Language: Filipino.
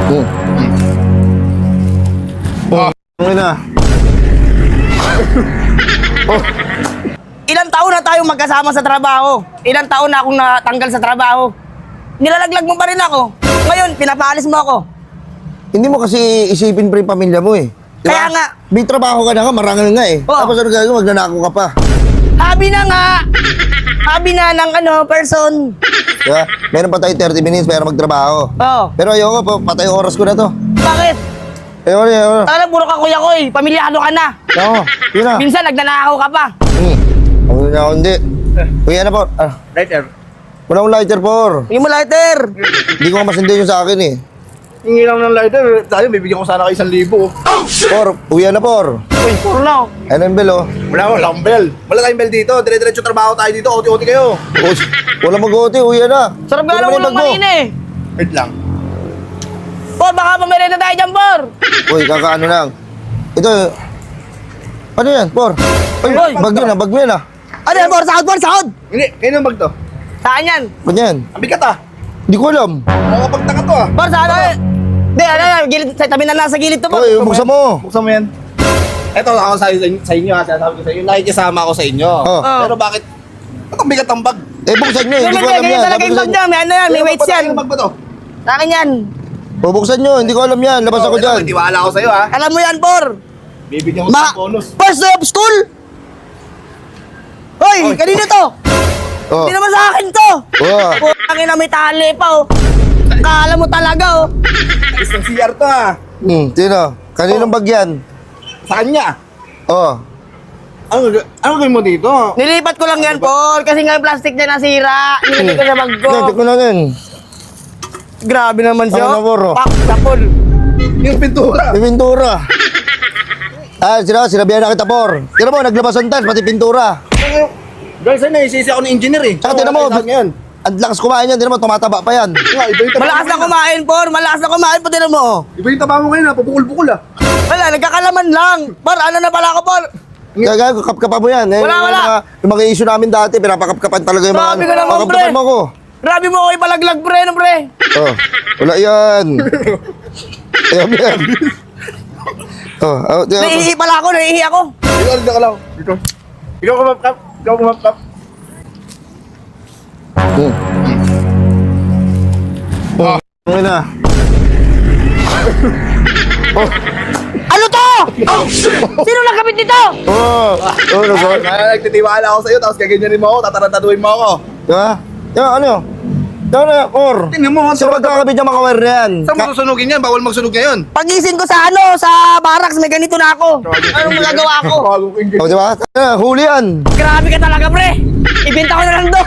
Okay na. Ilang taon na tayong magkasama sa trabaho. Ilang taon na akong natanggal sa trabaho. Nilalaglag mo pa rin ako. Ngayon, pinapaalis mo ako. Hindi mo kasi isipin pa yung pamilya mo eh. Diba? Kaya nga. May trabaho ka na nga, marangal nga eh. Oo. Tapos ano gagawin, magnanako ka pa. Habi na nga. Habi na ng person. Diba? Meron pa tayo 30 minutes para magtrabaho. Oo. Pero ayoko po, patay yung oras ko na to. Bakit? Ayoko. Tala, puro ka kuya ko eh. Pamilyado ka na. Oo, yun na. Minsan, nagnanakaw ka pa. Ako na ako, hindi. Kuya na po. Lighter. Wala akong lighter, por. Hindi mo lighter. Hindi ko masindi yung sa akin eh. Hingi lang ng lighter. Tayo, bibigyan ko sana kayo 1,000. Por, kuya na, por. Uy, puro na. Ano yung bell, oh? Walang bell. Wala tayong bell dito. Dire-diretso trabaho tayo dito. Oti-oti kayo. Wala mag-uti, kuya na. Sarap nga Ano naman naman ng yung bag mo? kanina eh. Wait lang. Por, baka pamerenda tayo dyan, Por. Uy, kakaano lang. Ito, ano yan, por? Uy, Uy. bag yun ah, bag mo yan ah. Ano yan, Por? Sahod, Por, sahod. Hindi, kayo ng bag to. Saan yan? Ba't yan? Ang bigat ah. Hindi ko alam. Nakapagtaka to ah. Por, saan? Hindi, ano yan? Gilid, tabi na lang sa gilid to, Por. Uy, buksan mo. Buksan mo yan. Eto, ako sa inyo ha. Sinasabi ko sa inyo. Nakikisama ako sa inyo. Oh. Pero bakit? Ba't ang bigat ang bag? Eh, buksan nyo, hindi ko alam Ganyan yan. talaga yung bag niya. May ano yan, may weights yan. Ang bag ba to? Sa akin yan. Bubuksan nyo, hindi ko alam yan. Labas ako dyan. Tiwala ako sa'yo ha. Alam mo yan, Por. Bibigyan ko sa bonus. First day of school? Hoy, kanino to? Oh. Hindi naman sa akin to. Oh. Putangin na may tali pa, oh. Kala mo talaga, oh. Isang CR to ha. Sino? Kaninong bag yan? Sa kanya. Oh. Ano gawin mo dito? Nilipat ko lang yan, Por. Kasi nga yung plastic niya nasira. Nilagay ko sa bag ko. Check ko na yan. Grabe naman siya. Ano na, Por, oh? Pak, sapol. Yung pintura. May pintura. Sinabihan na kita, por. Tira mo, naglabas ang tiles, pati pintura. Guys, ay naisisi ako ng engineer eh. Tsaka tinan mo, ngayon. ang lakas kumain yan, tira mo, tumataba pa yan. Iba yung taba Malakas mo na ngayon, kumain, Por. Malakas na kumain pa din mo. oh. Iba yung taba mo ngayon ha. Pupukul-pukul ah. Wala, nagkakalaman lang. Por, ano na pala ako, Por? Gagawin ko, kapkapan mo yan. Wala, wala. Yung mga issue namin dati, pinapakapkapan talaga yung mga... Grabe ka naman, Pakapkapan pre. mo ako. Grabe mo ako ipalaglag, pre, no, pre. Oh, wala yan. Ayan yan. Tira mo. Naiihi pala ako, naiihi ako. Dito ka lang. Dito. Ikaw kumapkap. Ikaw kumapkap. Okay na. Ano to? Sino nagkabit nito? Nagawin. Nagtitiwala ako sa'yo, tapos gaganyanin mo ako, tatarantaduhin mo ako. Diba? Diba, ano? Diba na, por? Tingnan mo, Saan magkakabit yung mga wire na yan? Saan mo susunugin yan? Bawal magsunog ngayon. Pagising ko sa ano, sa barracks, may ganito na ako. Anong magagawa ko? Bagong engineer. O, diba? Huli yan. Grabe ka talaga, pre. Ibenta ko na lang to.